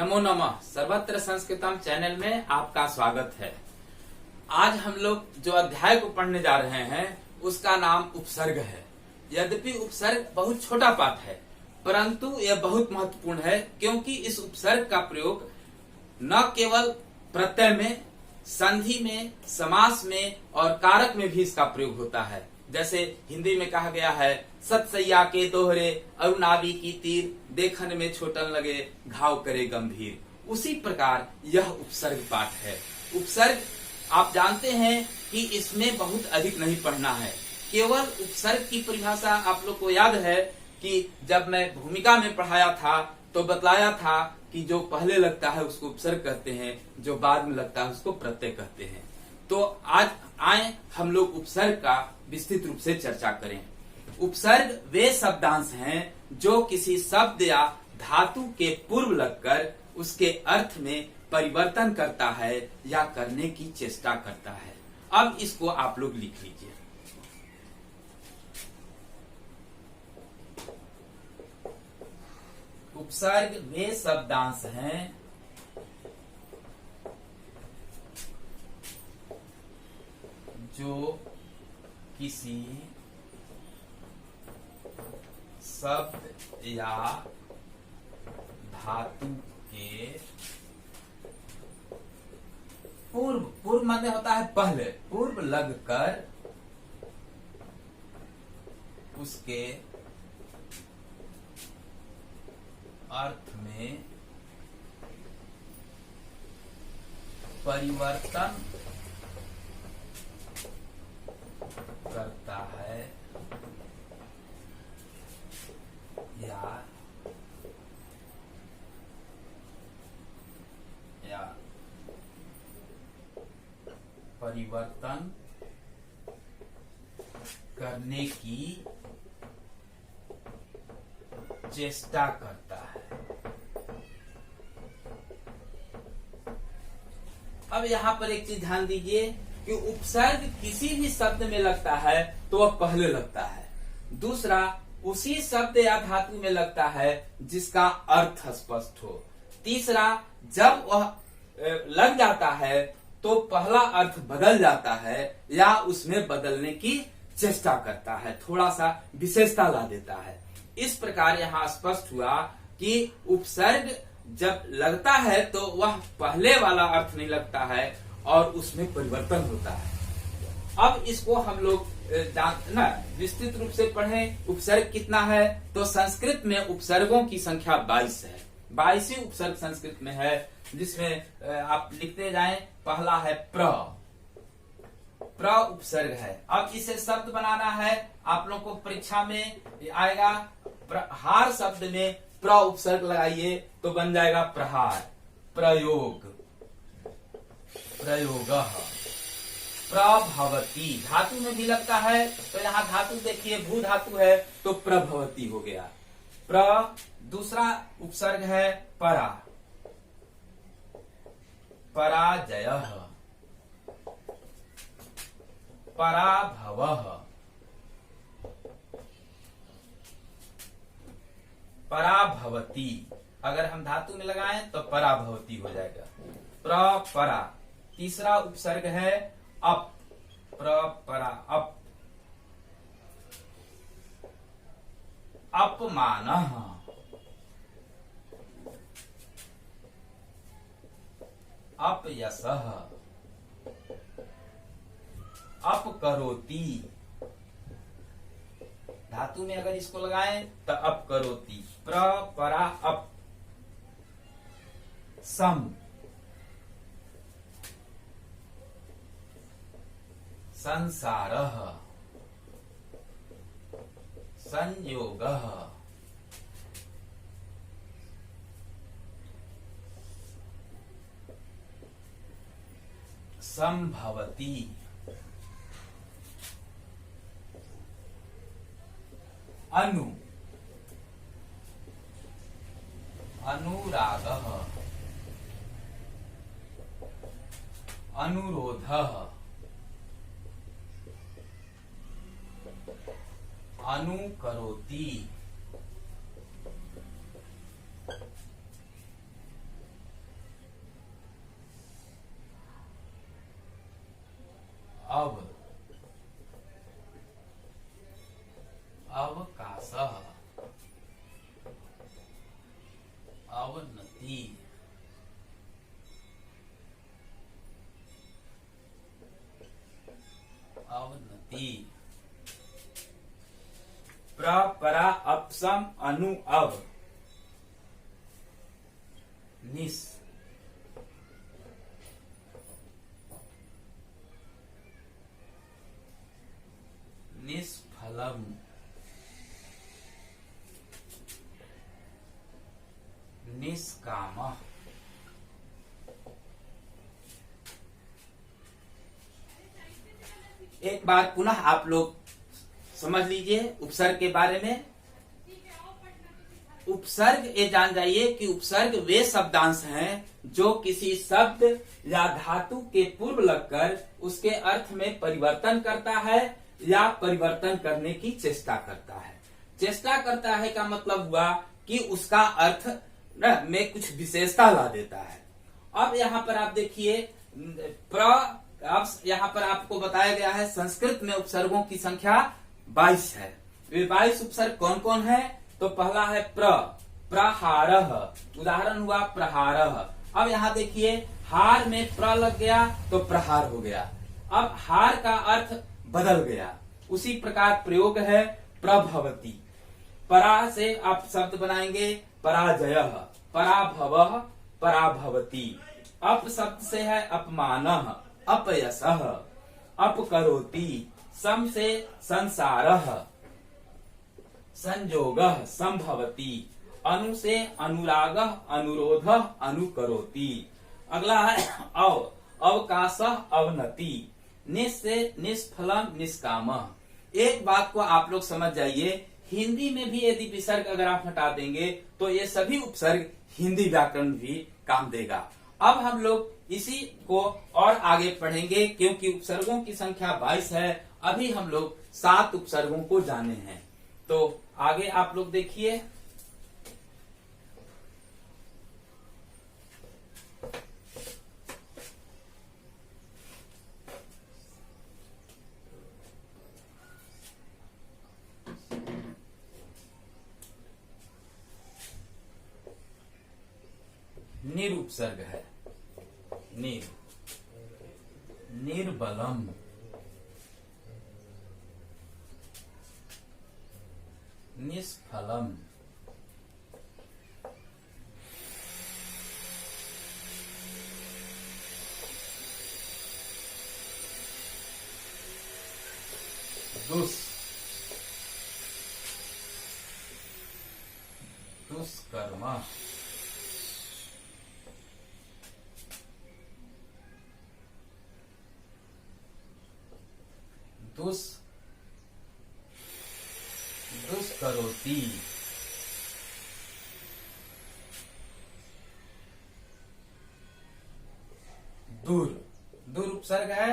नमो नमः। सर्वत्र संस्कृतम चैनल में आपका स्वागत है। आज हम लोग जो अध्याय को पढ़ने जा रहे हैं उसका नाम उपसर्ग है। यद्यपि उपसर्ग बहुत छोटा पाठ है, परंतु यह बहुत महत्वपूर्ण है, क्योंकि इस उपसर्ग का प्रयोग न केवल प्रत्यय में, संधि में, समास में और कारक में भी इसका प्रयोग होता है। जैसे हिंदी में कहा गया है, सतसैया के दोहरे अरुणावी की तीर, देखन में छोटन लगे घाव करे गंभीर। उसी प्रकार यह उपसर्ग पाठ है। उपसर्ग आप जानते हैं कि इसमें बहुत अधिक नहीं पढ़ना है। केवल उपसर्ग की परिभाषा आप लोग को याद है कि जब मैं भूमिका में पढ़ाया था तो बतलाया था कि जो पहले लगता है उसको उपसर्ग कहते हैं, जो बाद में लगता है उसको प्रत्यय कहते हैं। तो आज आए हम लोग उपसर्ग का विस्तृत रूप से चर्चा करें। उपसर्ग वे शब्दांश हैं जो किसी शब्द या धातु के पूर्व लगकर उसके अर्थ में परिवर्तन करता है या करने की चेष्टा करता है। अब इसको आप लोग लिख लीजिए। उपसर्ग वे शब्दांश हैं जो किसी शब्द या धातु के पूर्व माने होता है पहले, पूर्व लगकर उसके अर्थ में परिवर्तन करता है या परिवर्तन करने की चेष्टा करता है। अब यहाँ पर एक चीज ध्यान दीजिए कि उपसर्ग किसी भी शब्द में लगता है तो वह पहले लगता है। दूसरा, उसी शब्द या धातु में लगता है जिसका अर्थ स्पष्ट हो। तीसरा, जब वह लग जाता है तो पहला अर्थ बदल जाता है या उसमें बदलने की चेष्टा करता है, थोड़ा सा विशेषता ला देता है। इस प्रकार यहाँ स्पष्ट हुआ कि उपसर्ग जब लगता है तो वह पहले वाला अर्थ नहीं लगता है और उसमें परिवर्तन होता है। अब इसको हम लोग जानना विस्तृत रूप से पढ़ें। उपसर्ग कितना है तो संस्कृत में उपसर्गों की संख्या 22 है। 22 उपसर्ग संस्कृत में है, जिसमें आप लिखते जाएं। पहला है प्र उपसर्ग है। अब इसे शब्द बनाना है, आप लोग को परीक्षा में आएगा। प्रहार शब्द में प्र उपसर्ग लगाइए तो बन जाएगा प्रहार। प्रयोग, प्रयोगः, प्रभवती। धातु में भी लगता है तो यहाँ धातु देखिए, भू धातु है तो प्रभवती हो गया। दूसरा उपसर्ग है परा, पराजयः, पराभवः, पराभवती। अगर हम धातु में लगाएं तो पराभवती हो जाएगा। प्रपरा। तीसरा उपसर्ग है अप, प्रपरा, अप, अपमानः, अपयशः, अपकरोति। धातु में अगर इसको लगाएं तो अपकरोति। प्रपरा अप, सम, संसारः, संयोगः, संभवति, अनु, अनुरागः, अनुरोधः, अनुकरोति, अव अवकाशः अवनति अवनति प्रपरा अपसम अनु अव निस निष्फलम निष्कामः। एक बार पुनः आप लोग समझ लीजिए उपसर्ग के बारे में। उपसर्ग ये जान जाइए कि उपसर्ग वे शब्दांश हैं जो किसी शब्द या धातु के पूर्व लगकर उसके अर्थ में परिवर्तन करता है या परिवर्तन करने की चेष्टा करता है। चेष्टा करता है का मतलब हुआ कि उसका अर्थ में कुछ विशेषता ला देता है। अब यहाँ पर आप देखिए अब यहाँ पर आपको बताया गया है संस्कृत में उपसर्गों की संख्या 22 है। वे 22 उपसर्ग कौन कौन है? तो पहला है प्रहारः, उदाहरण हुआ प्रहारः। अब यहाँ देखिए हार में प्र लग गया तो प्रहार हो गया। अब हार का अर्थ बदल गया। उसी प्रकार प्रयोग है प्रभवती। परा से आप शब्द बनाएंगे पराजयः, पराभवः, पराभवती। अप शब्द से है अपमानः, अपयशः, अपकरोति। सम से संसारः, संयोगः, संभवति। अनु से अनुरागः, अनुरोधः, अनुकरोति। अगला है अवकाशः, अवनति। निस से निष्फलम, निष्कामः। एक बात को आप लोग समझ जाइए, हिंदी में भी यदि विसर्ग अगर आप हटा देंगे तो ये सभी उपसर्ग हिंदी व्याकरण भी काम देगा। अब हम लोग इसी को और आगे पढ़ेंगे क्योंकि उपसर्गों की संख्या 22 है। अभी हम लोग 7 उपसर्गों को जाने हैं। तो आगे आप लोग देखिए। निरुपसर्ग है। निर्बलम, निष्फलम, दुष्कर्म, दुष्करोति। दूर उपसर्ग है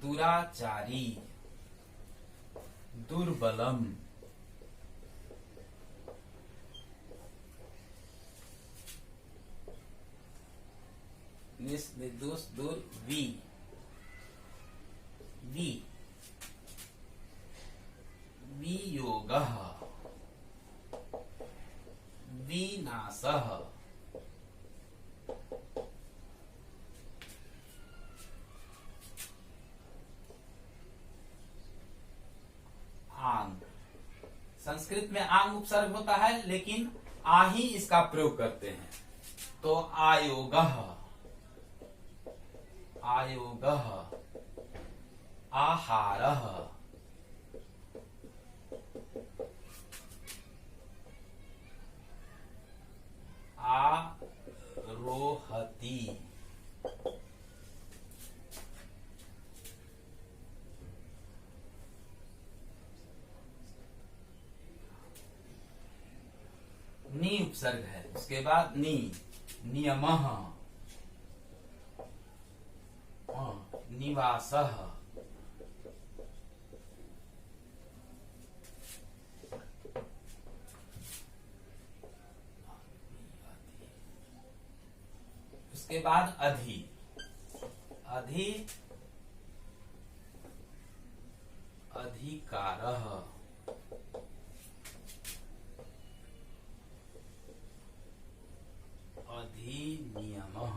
दुराचारी, दुर्बलम, निर्दोष, दुर्वी, वियोगः, विनाशः, आंग। संस्कृत में आंग उपसर्ग होता है लेकिन आ ही इसका प्रयोग करते हैं। तो आयोगः, आयोगः, आहारः, आरोहति, नी उपसर्ग है। उसके बाद नियमः, निवासः, उसके बाद अधिकारः, अधिनियमः,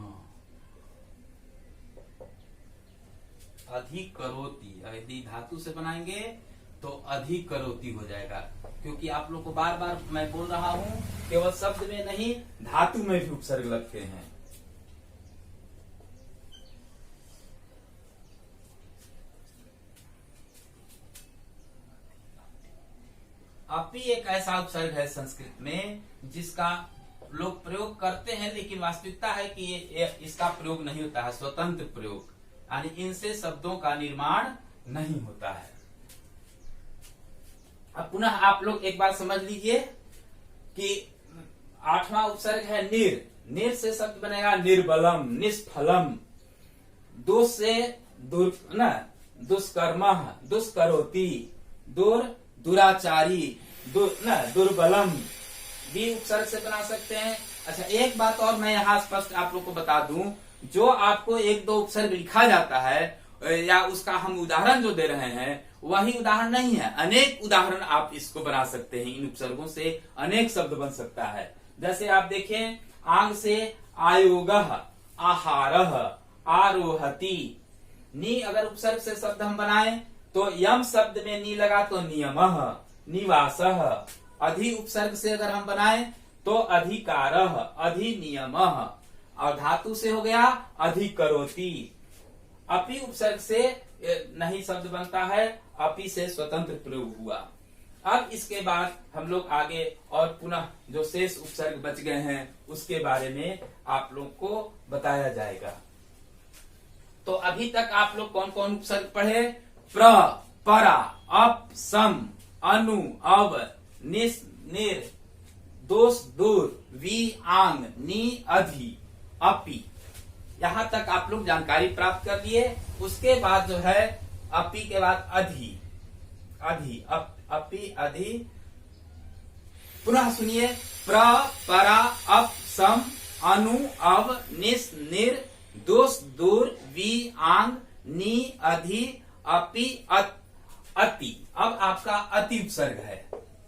अधिकरोति। यदि धातु से बनाएंगे तो अधिकरोति हो जाएगा, क्योंकि आप लोग को बार बार मैं बोल रहा हूं, केवल शब्द में नहीं धातु में भी उपसर्ग लगते हैं। अपि एक ऐसा उपसर्ग है संस्कृत में जिसका लोग प्रयोग करते हैं, लेकिन वास्तविकता है कि इसका प्रयोग नहीं होता है, स्वतंत्र प्रयोग, यानी इनसे शब्दों का निर्माण नहीं होता है। अब पुनः आप लोग एक बार समझ लीजिए कि 8वां उपसर्ग है निर। निर से शब्द बनेगा निर्बलम, निष्फलम। दुष से दुष्कर्म, दुष्करोति। दुराचारी, दुर्बलम भी उपसर्ग से बना सकते हैं। अच्छा, एक बात और मैं यहाँ स्पष्ट आप लोग को बता दूं, जो आपको एक दो उपसर्ग लिखा जाता है या उसका हम उदाहरण जो दे रहे हैं वही उदाहरण नहीं है, अनेक उदाहरण आप इसको बना सकते हैं। इन उपसर्गों से अनेक शब्द बन सकता है। जैसे आप देखें, आंग से आयोगः, आहारः, आरोहति। नी अगर उपसर्ग से शब्द हम बनाएं तो यम शब्द में नी लगा तो नियमः, निवासः। अधि उपसर्ग से अगर हम बनाएं तो अधिकारः, अधिनियमः। और धातु से हो गया अधिकरोति। अपि उपसर्ग से नहीं शब्द बनता है, अपि से स्वतंत्र प्रयोग हुआ। अब इसके बाद हम लोग आगे और पुनः जो शेष उपसर्ग बच गए हैं उसके बारे में आप लोग को बताया जाएगा। तो अभी तक आप लोग कौन कौन उपसर्ग पढ़े? प्र, परा, अप, सम, अनु, अव, निस, निर, दोष, दूर, वी, आंग, नी, अधि, अपि। यहां तक आप लोग जानकारी प्राप्त कर लिए। उसके बाद जो है अपि के बाद अधि, अधि, अपि, अधि। पुनः सुनिए, प्र, परा, अप, सम, अनु, अव, निस, निर, दोष, दूर, वी, आंग, नी, अधि, अपि, अति। अब आपका अति उपसर्ग है,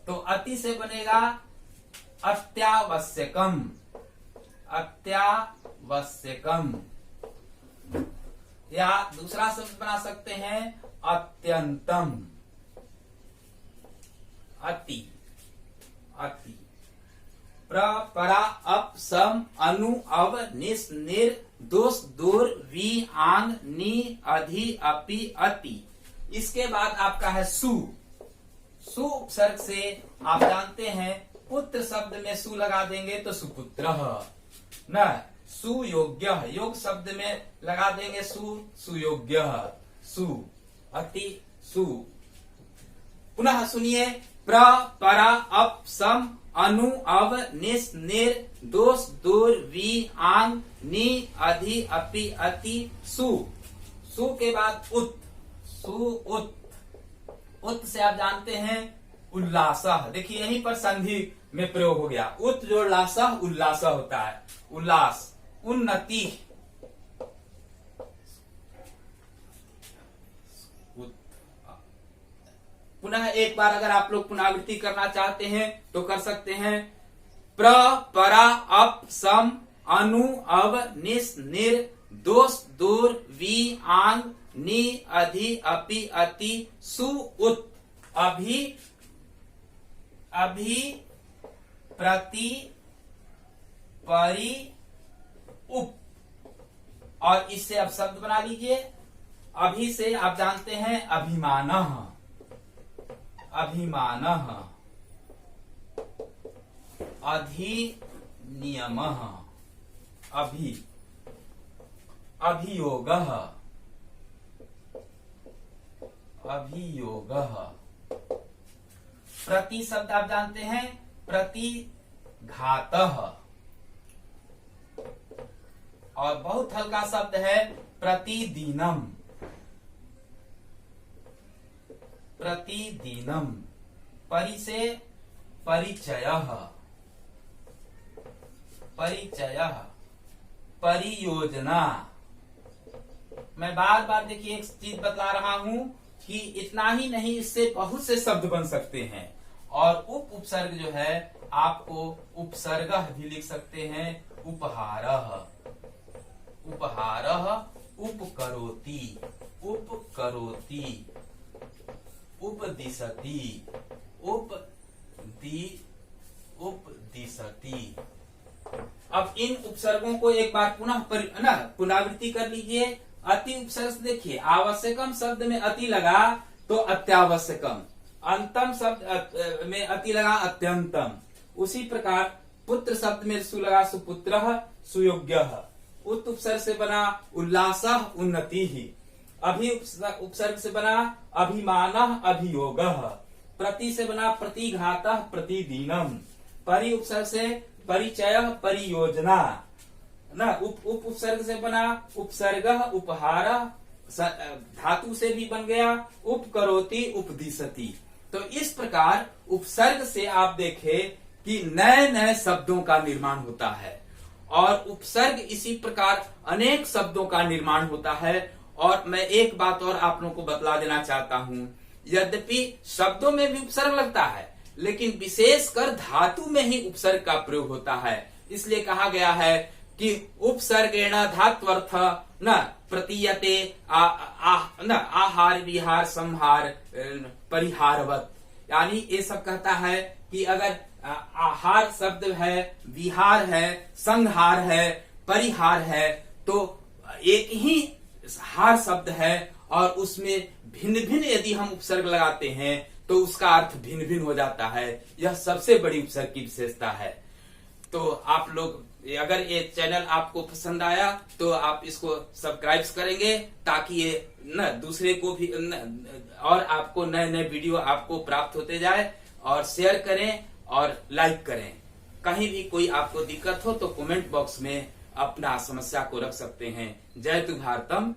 तो अति से बनेगा अत्यावश्यकम, अत्यावश्यकम। या दूसरा शब्द बना सकते हैं अत्यंतम, अति, अति। प्र, परा, अप, सम, अनु, अव, निस, निर, दोष, दूर, वी, आंग, नी, अधि, अपि, अति। इसके बाद आपका है सु। सु उपसर्ग से आप जानते हैं पुत्र शब्द में सु लगा देंगे तो सुपुत्र न, सुयोग्य। योग शब्द में लगा देंगे सु, सुयोग्य, सु, अति, सु। पुनः सुनिए, प्र, परा, अप, सम, अनु, अव, निस, निर, दोष, दूर, वी, आंग, नी, अधि, अपि, अति, सु। सु के बाद उत। सु, उत। उत से आप जानते हैं उल्लासः। देखिए यहीं पर संधि में प्रयोग हो गया। उत जो लासः, उल्लासः होता है, उल्लास, उन्नति। पुनः एक बार अगर आप लोग पुनरावृत्ति करना चाहते हैं तो कर सकते हैं। प्र, परा, अप, सम, अनु, अव, निस, निर, दोष, दूर, वी, आंग, नी, अधि, अपि, अति, सु, उत। अभी, अभी, प्रति, परि, उप। और इससे अब शब्द बना लीजिए। अभी से आप जानते हैं अभिमानः, अभिमानः। अधिनियमः, अभि, अभियोगः, अभियोगः। प्रति शब्द आप जानते हैं प्रतिघातः। और बहुत हल्का शब्द है प्रतिदिनम, प्रतिदिनम। परि से परिचयः, परिचयः। परियोजना, मैं बार बार देखिए एक चीज बतला रहा हूं कि इतना ही नहीं, इससे बहुत से शब्द बन सकते हैं। और उप उपसर्ग जो है आपको उपसर्गः भी लिख सकते हैं, उपहारः, उपहारः, उपकरोति, उपकरोति, उपदिशति, उपदिशति। अब इन उपसर्गों को एक बार पुनः पुनरावृत्ति कर लीजिए। अति उपसर्ग से देखिए, आवश्यकम शब्द में अति लगा तो अत्यावश्यकम, अंतम शब्द में अति लगा अत्यंतम। उसी प्रकार पुत्र शब्द में सु लगा सुपुत्रः, सुयोग्यः। उत उपसर्ग से बना उल्लासः, उन्नतिः। अभि उपसर्ग से बना अभिमानः, अभियोगः। प्रति से बना प्रतिघातः, प्रतिदीनम। परि उपसर्ग से परिचयः, परियोजना। ना उप उपसर्ग से बना उपसर्गः, उपहारः। धातु से भी बन गया उपकरोति, उपदिशति। तो इस प्रकार उपसर्ग से आप देखें कि नए नए शब्दों का निर्माण होता है, और उपसर्ग इसी प्रकार अनेक शब्दों का निर्माण होता है। और मैं एक बात और आप लोगों को बतला देना चाहता हूं, यद्यपि शब्दों में भी उपसर्ग लगता है, लेकिन विशेषकर धातु में ही उपसर्ग का प्रयोग होता है। इसलिए कहा गया है कि उपसर्गेण धात्वर्थ न प्रतीयते आहार विहार संहार परिहारवत। यानी ये सब कहता है कि अगर आहार शब्द है, विहार है, संहार है, परिहार है, तो एक ही हार शब्द है और उसमें भिन्न भिन्न यदि हम उपसर्ग लगाते हैं तो उसका अर्थ भिन्न भिन्न हो जाता है। यह सबसे बड़ी उपसर्ग की विशेषता है। तो आप लोग अगर ये चैनल आपको पसंद आया तो आप इसको सब्सक्राइब करेंगे, ताकि ये न दूसरे को भी और आपको नए नए वीडियो आपको प्राप्त होते जाए। और शेयर करें और लाइक करें। कहीं भी कोई आपको दिक्कत हो तो कमेंट बॉक्स में अपना समस्या को रख सकते हैं। जय तु भारतम।